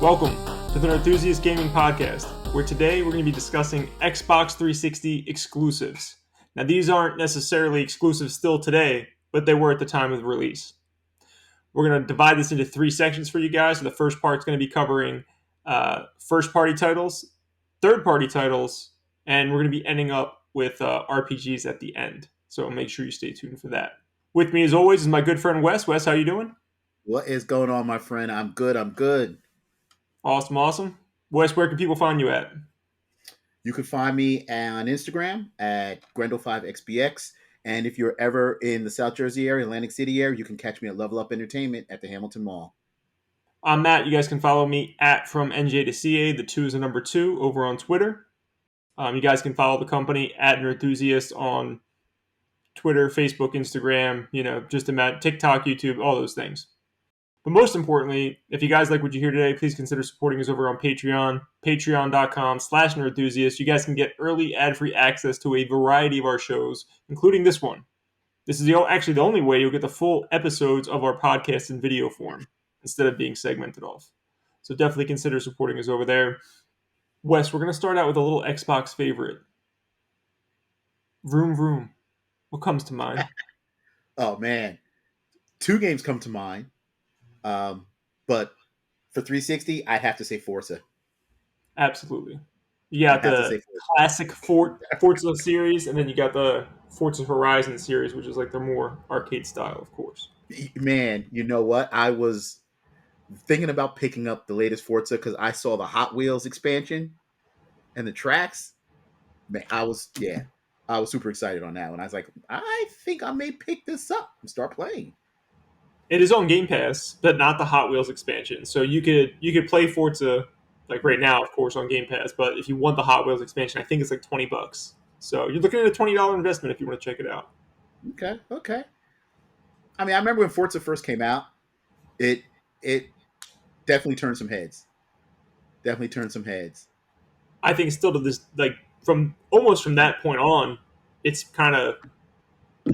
Welcome to the Enthusiast Gaming Podcast, where today we're going to be discussing Xbox 360 exclusives. Now, these aren't necessarily exclusive still today, but they were at the time of the release. We're going to divide this into three sections for you guys. So the first part's going to be covering first-party titles, third-party titles, and we're going to be ending up with RPGs at the end. So make sure you stay tuned for that. With me, as always, is my good friend Wes. Wes, how you doing? What is going on, my friend? I'm good. Awesome. Wes, where can people find you at? You can find me on Instagram at Grendel5XBX. And if you're ever in the South Jersey area, Atlantic City area, you can catch me at Level Up Entertainment at the Hamilton Mall. I'm Matt. You guys can follow me at From NJ to CA. The 2 is a number 2 over on Twitter. You guys can follow the company at Nerdthusiast on Twitter, Facebook, Instagram, just about TikTok, YouTube, all those things. But most importantly, if you guys like what you hear today, please consider supporting us over on Patreon, patreon.com/nerdthusiast. You guys can get early ad-free access to a variety of our shows, including this one. This is actually the only way you'll get the full episodes of our podcast in video form instead of being segmented off. So definitely consider supporting us over there. Wes, we're going to start out with a little Xbox favorite. Vroom Vroom. What comes to mind? Oh, man. 2 games come to mind. But for 360, I'd have to say Forza. Absolutely. You got the classic Forza series, and then you got the Forza Horizon series, which is like the more arcade style, of course. Man, you know what? I was thinking about picking up the latest Forza because I saw the Hot Wheels expansion and the tracks. Man, I was super excited on that one. I was like, I think I may pick this up and start playing. It is on Game Pass, but not the Hot Wheels expansion. So you could play Forza like right now, of course, on Game Pass. But if you want the Hot Wheels expansion, I think it's like $20. So you're looking at a $20 investment if you want to check it out. Okay. I mean, I remember when Forza first came out, it definitely turned some heads. I think still to this, like from that point on, it's kind of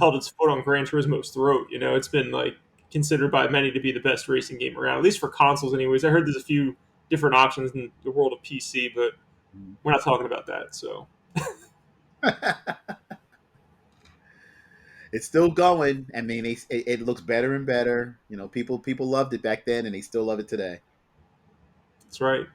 held its foot on Gran Turismo's throat. It's been like considered by many to be the best racing game around, at least for consoles anyways. I heard there's a few different options in the world of PC, but we're not talking about that. So it's still going. I mean, it looks better and better. People loved it back then, and they still love it today. That's right.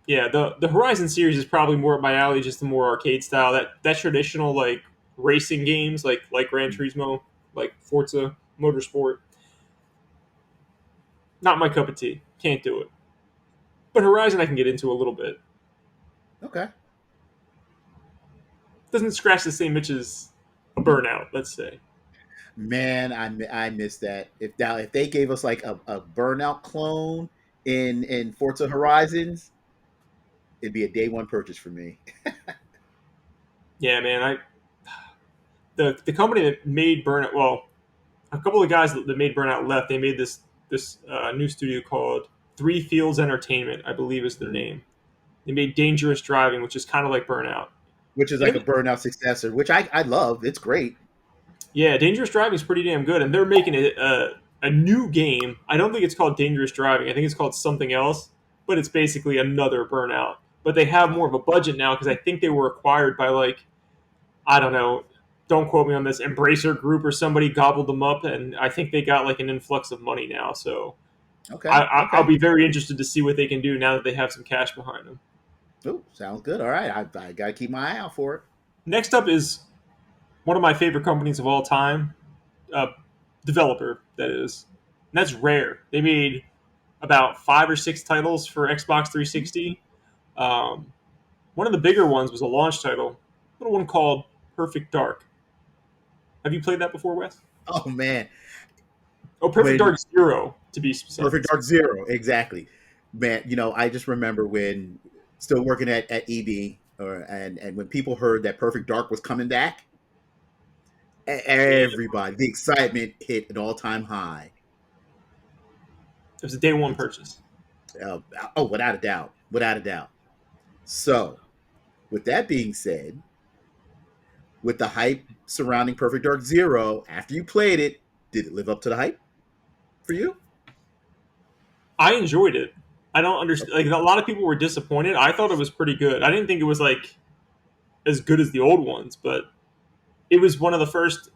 Yeah, the Horizon series is probably more up my alley, just the more arcade style. That traditional like racing games, like Gran Turismo, like Forza Motorsport, not my cup of tea. Can't do it. But Horizon I can get into a little bit. Okay. Doesn't scratch the same itch as a Burnout, let's say. Man, I miss that. If they gave us like a Burnout clone in Forza Horizons, it'd be a day one purchase for me. Yeah, man. The company that made Burnout, well, a couple of guys that made Burnout left. They made this new studio called Three Fields Entertainment, I believe is their name. They made Dangerous Driving, which is kind of like Burnout. Which is like a Burnout successor, which I love. It's great. Yeah, Dangerous Driving is pretty damn good, and they're making a new game. I don't think it's called Dangerous Driving. I think it's called something else, but it's basically another Burnout. But they have more of a budget now because I think they were acquired by like, I don't know, don't quote me on this, Embracer Group or somebody gobbled them up, and I think they got like an influx of money now. So Okay. I'll be very interested to see what they can do now that they have some cash behind them. Oh, sounds good. All right, I gotta keep my eye out for it. Next up is one of my favorite companies of all time, developer that is, and that's Rare. They made about 5 or 6 titles for Xbox 360. One of the bigger ones was a launch title, a little one called Perfect Dark. Have you played that before, Wes? Oh man, Oh, Perfect Dark Zero, to be specific. Perfect Dark Zero, exactly. Man, I just remember when still working at EB, and when people heard that Perfect Dark was coming back, everybody, the excitement hit an all-time high. It was a day one purchase. Without a doubt. So, with that being said, with the hype surrounding Perfect Dark Zero, after you played it, did it live up to the hype for you? I enjoyed it. I don't understand. Like a lot of people were disappointed. I thought it was pretty good. I didn't think it was like as good as the old ones, but it was one of the first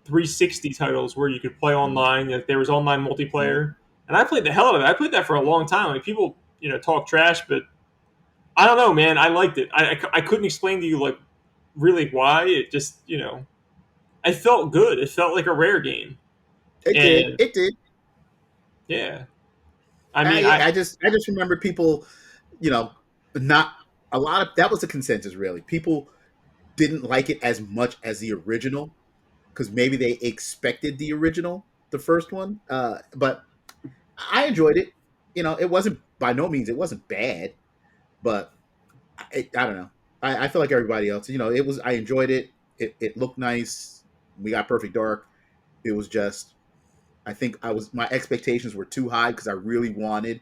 360 titles where you could play Mm-hmm. online. Like there was online multiplayer, and I played the hell out of it. I played that for a long time. Like people, talk trash, but I don't know, man. I liked it. I couldn't explain to you like really why. It just it felt good. It felt like a rare game, It did. and It did. yeah, I mean, Yeah, I just remember people, you know, not a lot of that was the consensus really. People didn't like it as much as the original because maybe they expected the original, the first one. But I enjoyed it. It wasn't by no means it wasn't bad, but I don't know. I feel like everybody else. It was. I enjoyed it. It looked nice. We got Perfect Dark. It was just. I think my expectations were too high because I really wanted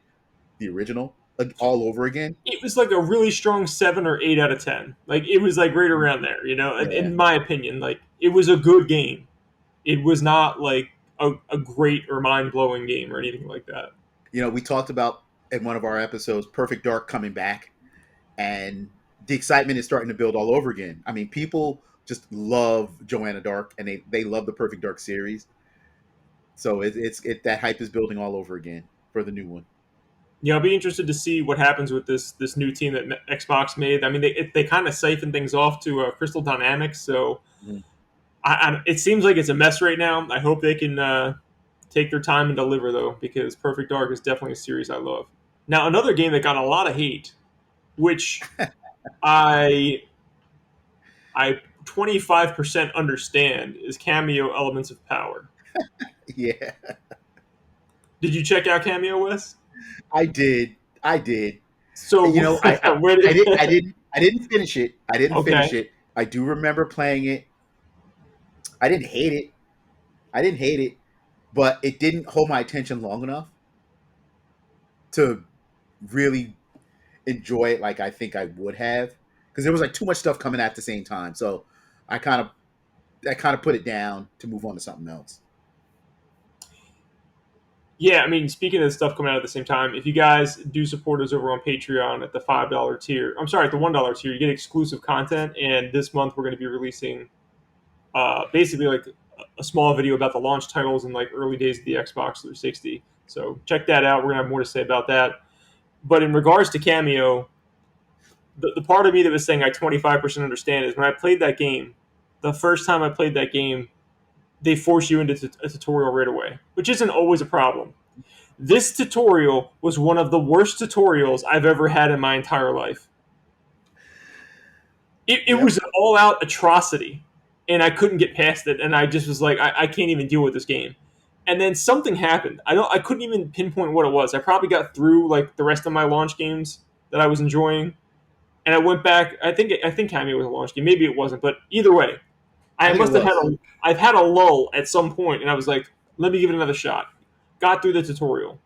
the original like all over again. it was like a really strong 7 or 8 out of 10. Like it was like right around there. Yeah. In my opinion, like it was a good game. It was not like a great or mind blowing game or anything like that. We talked about in one of our episodes Perfect Dark coming back, and the excitement is starting to build all over again. I mean, people just love Joanna Dark, and they love the Perfect Dark series. So that hype is building all over again for the new one. Yeah, I'll be interested to see what happens with this new team that Xbox made. I mean, they kind of siphon things off to Crystal Dynamics, so Mhm. it seems like it's a mess right now. I hope they can take their time and deliver though, because Perfect Dark is definitely a series I love. Now, another game that got a lot of hate, which I I 25% understand, is Cameo Elements of Power. Yeah, Did you check out Cameo, Wes? I did. I did. So, where I didn't finish it. I didn't finish okay. it. I do remember playing it. I didn't hate it. I didn't hate it, but it didn't hold my attention long enough to really enjoy it like I think I would have because there was like too much stuff coming at the same time. So I kind of I kind of put it down to move on to something else. Yeah, I mean, speaking of stuff coming out at the same time, if you guys do support us over on Patreon at the $5 tier, I'm sorry, at the $1 tier, you get exclusive content. And this month we're going to be releasing basically like a small video about the launch titles and like early days of the Xbox 360. So check that out. We're going to have more to say about that. But in regards to Cameo, the part of me that was saying I 25% understand is when I played that game, the first time I played that game, they force you into a tutorial right away, which isn't always a problem. This tutorial was one of the worst tutorials I've ever had in my entire life. It was Yep. an all out atrocity, and I couldn't get past it. And I just was like, I can't even deal with this game. And then something happened. I couldn't even pinpoint what it was. I probably got through like the rest of my launch games that I was enjoying, and I went back. I think Cameo was a launch game. Maybe it wasn't, but either way, I I think it must have had was. a. I've had a lull at some point, and I was like, let me give it another shot. Got through the tutorial.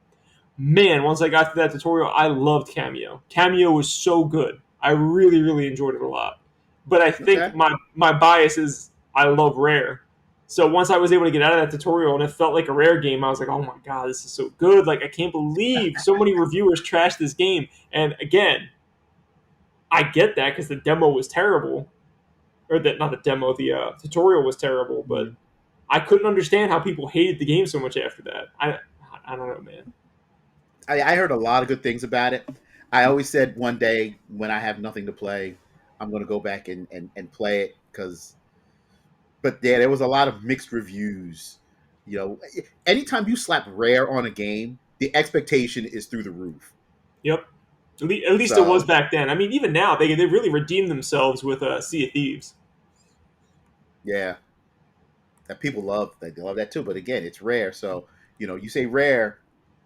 Man, once I got through that tutorial, I loved Cameo. Cameo was so good. I really, really enjoyed it a lot. But I think Okay. my bias is I love Rare. So once I was able to get out of that tutorial and it felt like a Rare game, I was like, oh my god, this is so good. Like I can't believe so many reviewers trashed this game. And again, I get that because the demo was terrible, or that not the demo, the tutorial was terrible. But Mhm. I couldn't understand how people hated the game so much after that. I don't know, man. I heard a lot of good things about it. I always said one day when I have nothing to play, I'm going to go back and play it because. But yeah, there was a lot of mixed reviews. Anytime you slap rare on a game, the expectation is through the roof. Yep. At least it was So back then. I mean, even now they really redeemed themselves with Sea of Thieves. yeah, that people love. They love that too. But again, it's rare. So you say rare,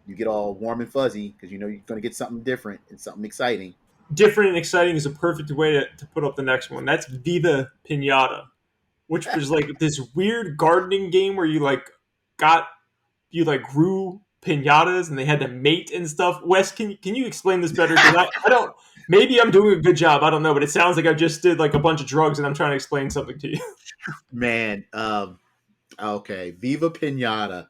you get all warm and fuzzy because you know you're going to get something different and something exciting. Different and exciting is a perfect way to put up the next one. That's Viva Pinata, which was like this weird gardening game where got you like grew pinatas and they had to mate and stuff. Wes, can you explain this better? Because I don't. Maybe I'm doing a good job. I don't know, but it sounds like I just did like a bunch of drugs and I'm trying to explain something to you. Man, okay, Viva Pinata.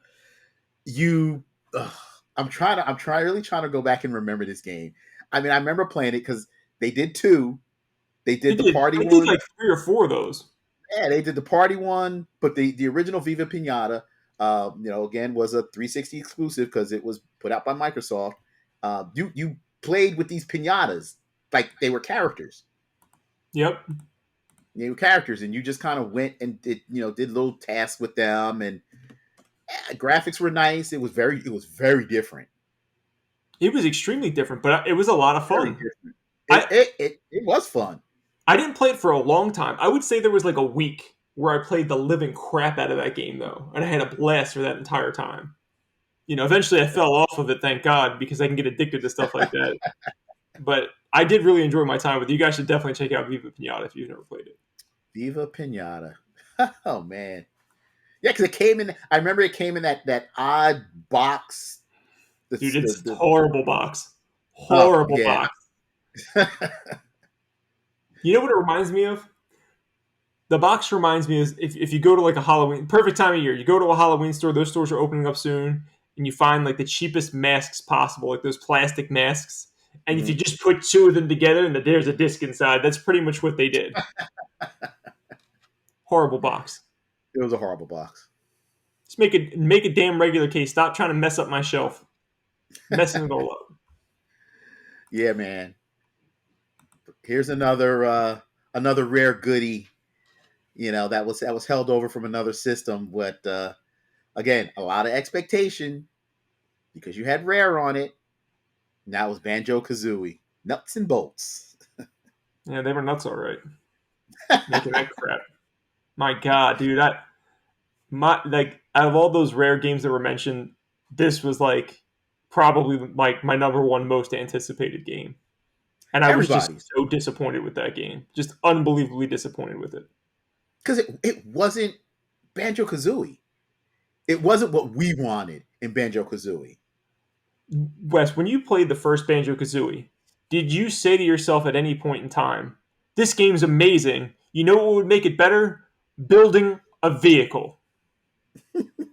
You, ugh. really trying to go back and remember this game. I mean, I remember playing it because they did two. They They did the did. party They did one. like 3 or 4 of those. Yeah, they did the party one, but the original Viva Pinata, again was a 360 exclusive because it was put out by Microsoft. You played with these pinatas like they were characters. Yep. They were characters, and you just kind of went and did little tasks with them, and graphics were nice. It was very different. It was extremely different, but it was a lot of Very fun. different. I It was fun. I didn't play it for a long time. I would say there was like a week where I played the living crap out of that game though, and I had a blast for that entire time. Eventually I fell off of it, thank God, because I can get addicted to stuff like that. But I did really enjoy my time with it. You guys should definitely check out Viva Pinata if you've never played it. Viva Pinata. Oh man. Yeah, because it came in. I remember it came in that odd box. Dude, it's a The horrible box. oh Horrible yeah. box. You know what it reminds me of? The box reminds me is if you go to like a Halloween, perfect time of year, you go to a Halloween store, those stores are opening up soon, and you find like the cheapest masks possible, like those plastic masks. And if you Mhm. just put 2 of them together and there's a disc inside, that's pretty much what they did. Horrible box. It was a horrible box. Just make a damn regular case. Stop trying to mess up my shelf. Messing it all up. Yeah, man. Here's another rare goodie. That was held over from another system, but again, a lot of expectation because you had rare on it. Now it was Banjo Kazooie, nuts and bolts. Yeah, they were nuts, all right. Making that crap. My God, dude, out of all those rare games that were mentioned, this was like probably like my number one most anticipated game, and I was just Everybody's, so disappointed with that game, just unbelievably disappointed with it. because it wasn't Banjo Kazooie. It wasn't what we wanted in Banjo Kazooie. Wes, when you played the first Banjo Kazooie, did you say to yourself at any point in time, "This game's amazing"? You know what would make it better? Building a vehicle.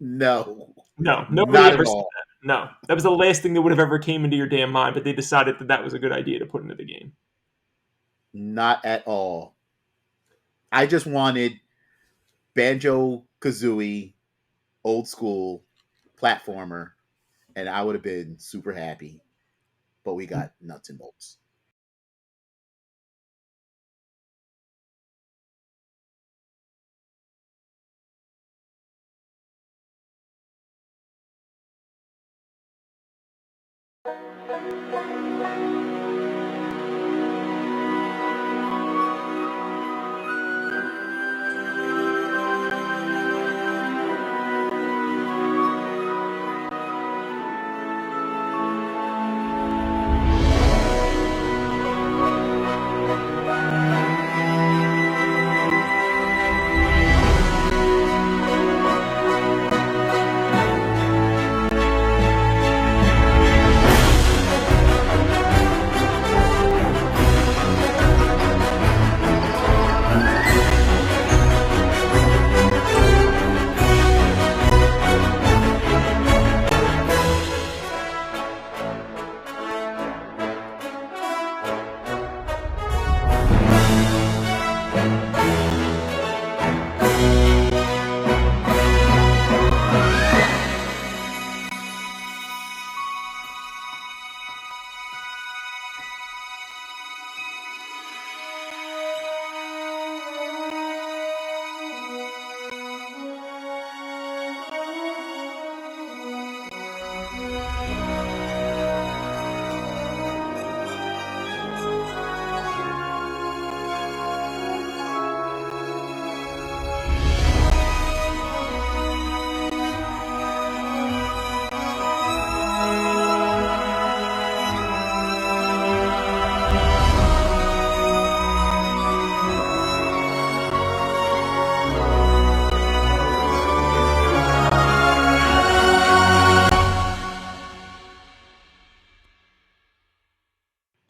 No, No, nobody not at ever said all. that. No, that was the last thing that would have ever came into your damn mind. But they decided that that was a good idea to put into the game. Not at all. I just wanted Banjo Kazooie, old school platformer, and I would have been super happy. But we got nuts and bolts.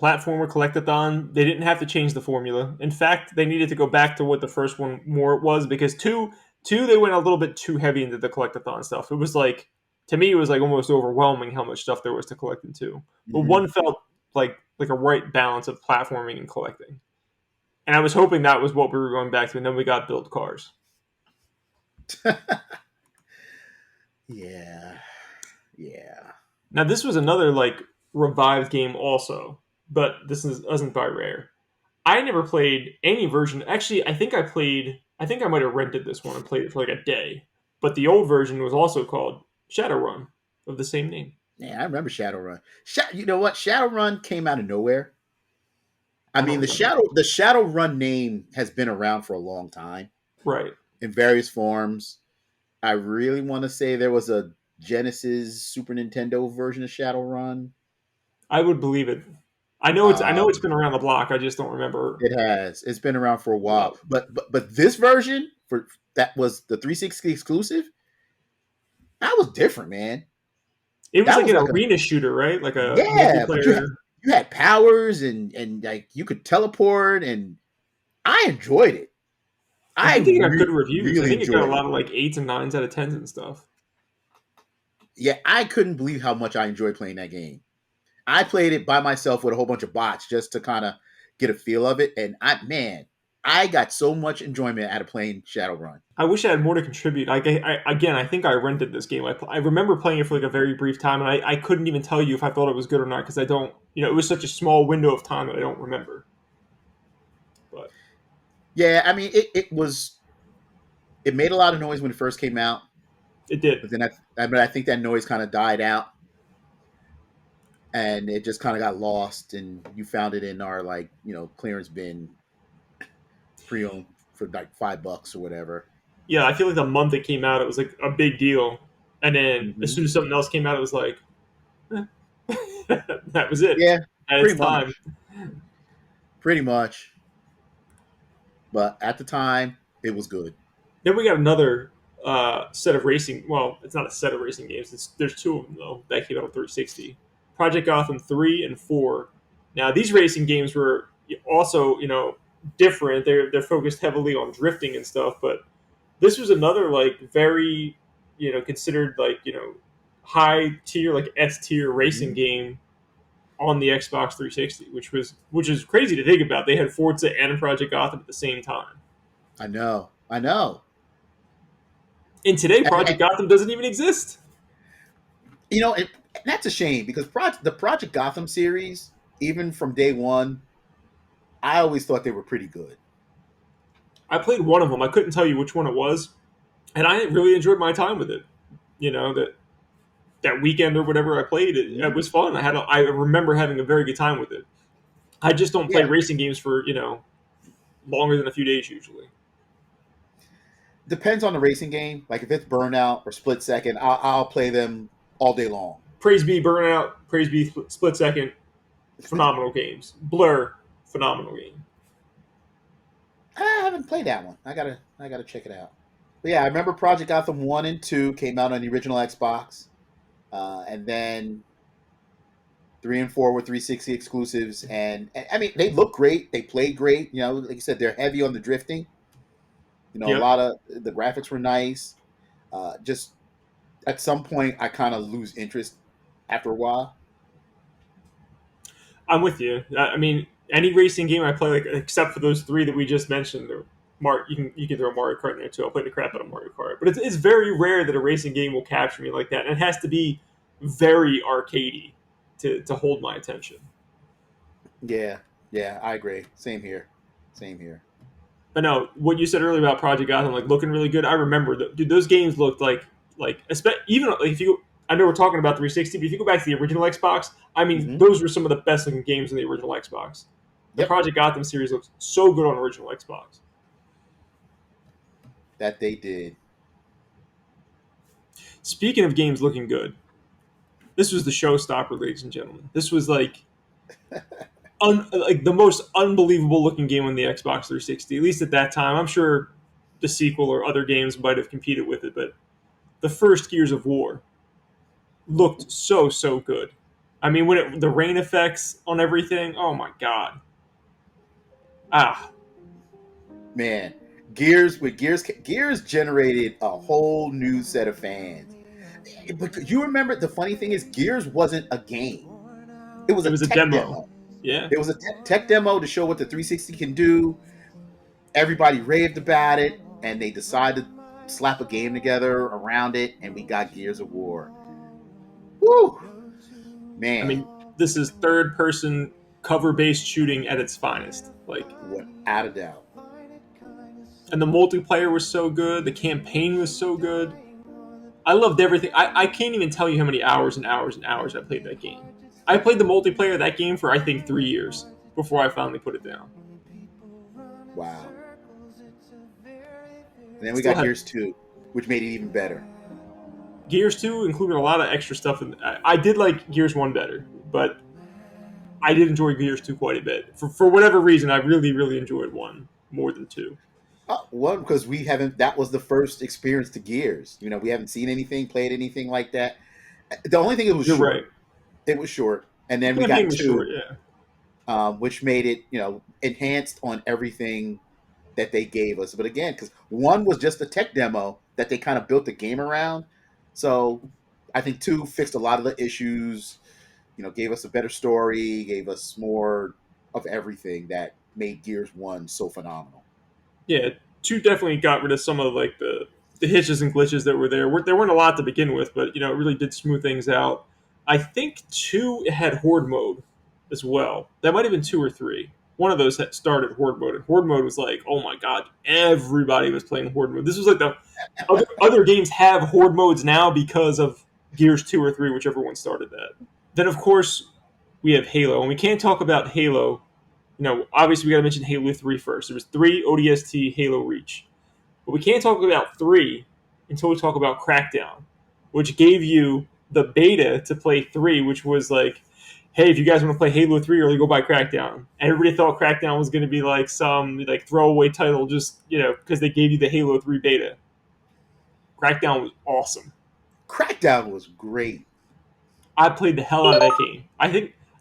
Platformer collectathon, they didn't have to change the formula. In fact, they needed to go back to what the first one more was because two they went a little bit too heavy into the collectathon stuff. It was like to me it was like almost overwhelming how much stuff there was to collect in two. But Hmm. one felt like a right balance of platforming and collecting. And I was hoping that was what we were going back to, and then we got build cars. Yeah, yeah. Now this was another like revived game also, but isn't by Rare. I never played any version. Actually, I think I played. I think I might have rented this one and played it for like a day. But the old version was also called Shadowrun of the same name. Man, I remember Shadowrun. You know what? Shadowrun came out of nowhere. I I don't mean, remember. the Shadowrun name has been around for a long time Right. in various forms. I really want to say there was a Genesis Super Nintendo version of Shadowrun. I would believe it. I know it's Um, been around the block. I just don't remember it has. It's been around for a while. what. But this version for that was the 360 exclusive. That was different, man. It was That like was an like a arena shooter, right? Like a yeah, but multiplayer. you had powers and like you could teleport and I enjoyed it. I I think it got good reviews. I really think it got a enjoyed it. lot of like eights and nines out of tens and stuff. Yeah, I couldn't believe how much I enjoyed playing that game. I played it by myself with a whole bunch of bots just to kind of get a feel of it, and I got so much enjoyment out of playing Shadowrun. I wish I had more to contribute. Again, I think I rented this game. I remember playing it for like a very brief time, and I couldn't even tell you if I thought it was good or not because I don't. It was such a small window of time that I don't remember. But Yeah, I mean, it made a lot of noise when it first came out, it did. but then I think that noise kind of died out, and it just kind of got lost, and you found it in our like clearance bin pre-owned for like $5 or whatever. Yeah, I feel like the month it came out, it was like a big deal, and then as Hmm. soon as something else came out, it was like eh. that was it. Yeah, At its pretty time. much, pretty much. But at the time, it was good. Then we got another set of racing. Well, it's not a set of racing games. There's two of them though that came out on 360. Project Gotham 3 and 4. Now these racing games were also different. They're focused heavily on drifting and stuff, but this was another like very considered like high tier like S tier racing Hmm. game on the Xbox 360, which is crazy to think about. They had Forza and Project Gotham at the same time. I know, I know. And today, And, Project Gotham doesn't even exist. you know, and that's a shame because the Project Gotham series, even from day one, I always thought they were pretty good. I played one of them. I couldn't tell you which one it was, and I really enjoyed my time with it. That weekend or whatever I played, it Mhm. was fun. I remember having a very good time with it. I just don't play Yeah, racing games for longer than a few days usually. depends on the racing game. Like if it's Burnout or Split Second, I'll play them all day long. Praise be Burnout, praise be Split Second, phenomenal games. Blur, phenomenal game. I haven't played that one. I gotta check it out. But yeah, I remember Project Gotham 1 and 2 came out on the original Xbox, and then 3 and 4 were 360 exclusives. And I mean, they look great. They play great. Like you said, they're heavy on the drifting. A Yep, lot of the graphics were nice. Just at some point, I kind of lose interest after a while. I'm with you. I mean, any racing game I play, like except for those three that we just mentioned, or you can throw Mario Kart in there too. I'll play the crap out of Mario Kart, but it's very rare that a racing game will capture me like that, and it has to be very arcadey to hold my attention. Yeah, yeah, I agree. Same here. Same here. But no, what you said earlier about Project Gotham, like looking really good. I remember that, dude. Those games looked even like if you. I know we're talking about 360, but if you go back to the original Xbox, I mean, Hmm. those were some of the best looking games in the original Xbox. The Yep, Project Gotham series looks so good on original Xbox. that they did. Speaking of games looking good, this was the showstopper, ladies and gentlemen. This was like the most unbelievable looking game on the Xbox 360, at least at that time. I'm sure the sequel or other games might have competed with it, but the first Gears of War looked so good. I mean, the rain effects on everything. Oh my god! Ah, Man, Gears generated a whole new set of fans. But you remember the funny thing is, Gears wasn't a game; it was It a was a tech demo. demo. Yeah. It was a tech demo to show what the 360 can do. Everybody raved about it, and they decided to slap a game together around it, and we got Gears of War. Woo, I man! mean, this is third person cover based shooting at its finest. Like, Without a doubt. and the multiplayer was so good. The campaign was so good. I loved everything. I can't even tell you how many hours and hours and hours I played that game. I played the multiplayer of that game for I think 3 years before I finally put it down. Wow. And then we Still got have Gears 2, which made it even better. Gears 2 included a lot of extra stuff. I did like Gears 1 better, but I did enjoy Gears 2 quite a bit. For whatever reason, I really, really enjoyed 1 more than 2. One, because we haven't, that was the first experience to Gears. We haven't seen anything, played anything like that. The only thing, it was You're right. short. It was short. And The then we campaign got was short, 2, yeah. which made it, enhanced on everything that they gave us. But again, because 1 was just a tech demo that they kind of built the game around. So I think 2 fixed a lot of the issues, gave us a better story, gave us more of everything that made Gears 1 so phenomenal. Yeah, 2 definitely got rid of some of like the hitches and glitches that were there. There weren't a lot to begin with, but it really did smooth things out. I think 2 had horde mode as well. That might have been 2 or 3. One of those had started horde mode, and horde mode was like, oh my god, everybody was playing horde mode. This was like the other games have horde modes now because of Gears 2 or 3, whichever one started that. Then of course we have Halo, and we can't talk about Halo. Obviously we got to mention Halo 3 first. There was 3 ODST Halo Reach. But we can't talk about 3 until we talk about Crackdown, which gave you the beta to play 3, which was like, hey, if you guys want to play Halo 3 early, go buy Crackdown. And everybody thought Crackdown was going to be like some like throwaway title just, because they gave you the Halo 3 beta. Crackdown was awesome. Crackdown was great. I played the hell out of that game.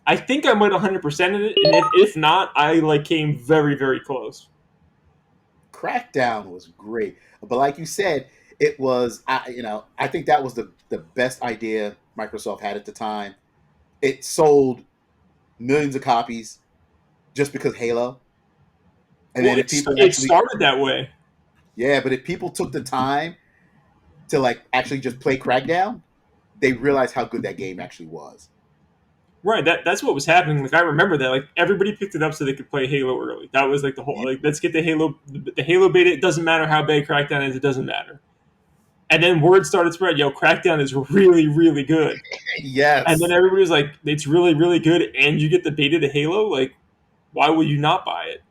I think I might 100% in it, and if not, I like came very, very close. Crackdown was great. But like you said, it was, I think that was the best idea Microsoft had at the time. It sold millions of copies just because Halo. And Well, then if people it actually, started that way. yeah, but if people took the time to like actually just play Crackdown, they realized how good that game actually was. Right, that's what was happening. Like I remember that. Like everybody picked it up so they could play Halo early. That was like the whole like let's get the Halo beta. It doesn't matter how bad Crackdown is. It doesn't matter. And then word started spread. Yo, Crackdown is really really good. And then Yes. everybody was like, it's really really good. And you get the beta to Halo. Like, why would you not buy it?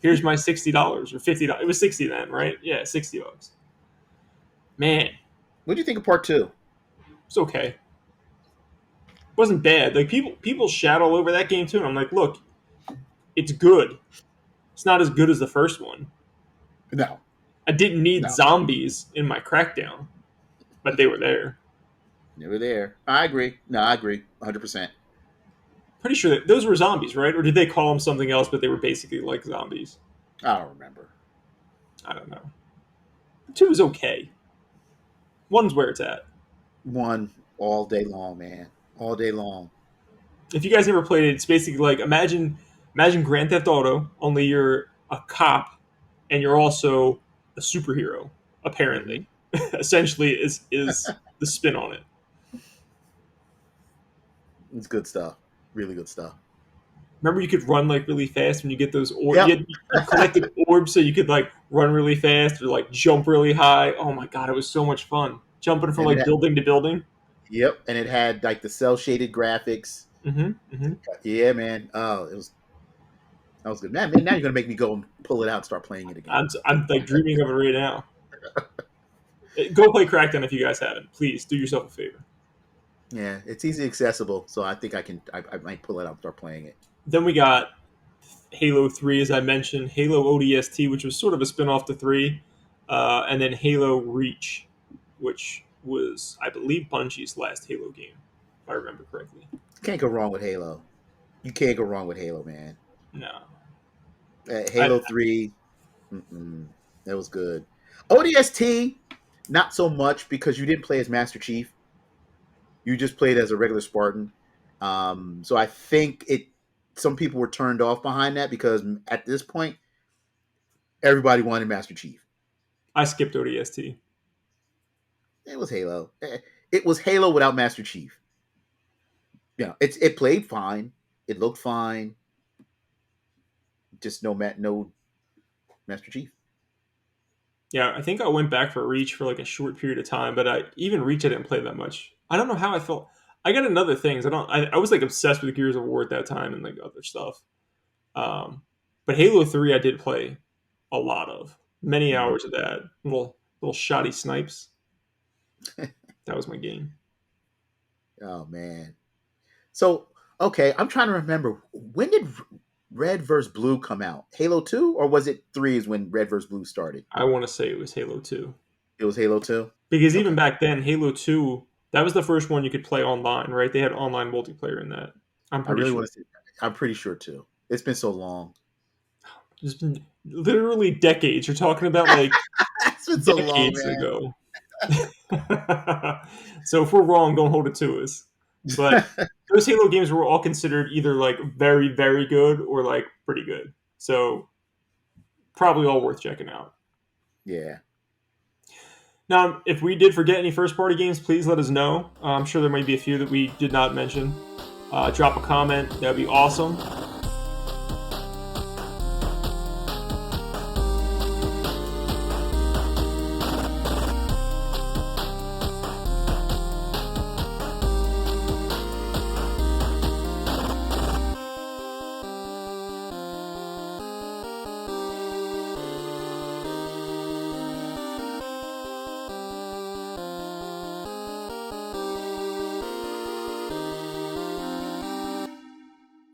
Here's my $60 or $50. It was 60 then, right? Yeah, $60. Man, What do you think of part 2? it's okay. It wasn't bad. Like people shout all over that game too, and I'm like, look, it's good. It's not as good as the first one. No, I didn't need no, zombies in my Crackdown, but they were there. never there. I agree. No, I agree, 100%. Pretty sure that those were zombies, right? Or did they call them something else, but they were basically like zombies? I don't remember. I don't know. Two is okay. One's where it's at. 1 all day long, man, all day long. If you guys never played it, it's basically like imagine Grand Theft Auto, only you're a cop and you're also a superhero. Hmm. Apparently, essentially is the spin on it. It's good stuff. Really good stuff. Remember, you could run like really fast when you get those orbs. Yep. You collected orbs so you could like run really fast or like jump really high. Oh my god, it was so much fun jumping from And it like had, building to building. yep, and it had like the cell shaded graphics. Mm-hmm. Yeah, man. Oh, that was good. Man, now you're gonna make me go and pull it out and start playing it again. I'm like dreaming of it right now. Go play Crackdown if you guys haven't. Please do yourself a favor. Yeah, it's easy accessible, so I think I might pull it out and start playing it. Then we got Halo 3, as I mentioned, Halo ODST, which was sort of a spin off to 3, and then Halo Reach, which was, I believe, Bungie's last Halo game, if I remember correctly. Can't go wrong with Halo. You can't go wrong with Halo, man. No. I, Halo 3, that was good. ODST, not so much because you didn't play as Master Chief. You just played as a regular Spartan. So I think some people were turned off behind that because at this point everybody wanted Master Chief. I skipped ODST. It was Halo. It was Halo without Master Chief. It played fine. It looked fine. Just no Master Chief. Yeah, I think I went back for Reach for like a short period of time, but even Reach I didn't play that much. I don't know how I felt. I got another things. I was like obsessed with Gears of War at that time and like other stuff. Um, but Halo 3 I did play a lot of. Many Mm. hours of that. Little shoddy snipes. That was my game. Oh man. So okay, I'm trying to remember, when did Red vs. Blue come out? Halo 2, or was it 3 is when Red vs. Blue started? I want to say it was Halo 2. It was Halo 2. Because even Okay. back then, Halo 2, that was the first one you could play online, right? They had online multiplayer in that. I'm I pretty really sure. want to see. I'm pretty sure too. It's been so long. It's been literally decades. You're talking about like It's been so long, decades ago. So if we're wrong, don't hold it to us. But man. those Halo games were all considered either like very, very good or like pretty good. So probably all worth checking out. Yeah. Now, if we did forget any first party games, please let us know. I'm sure there might be a few that we did not mention. Drop a comment. That would be awesome.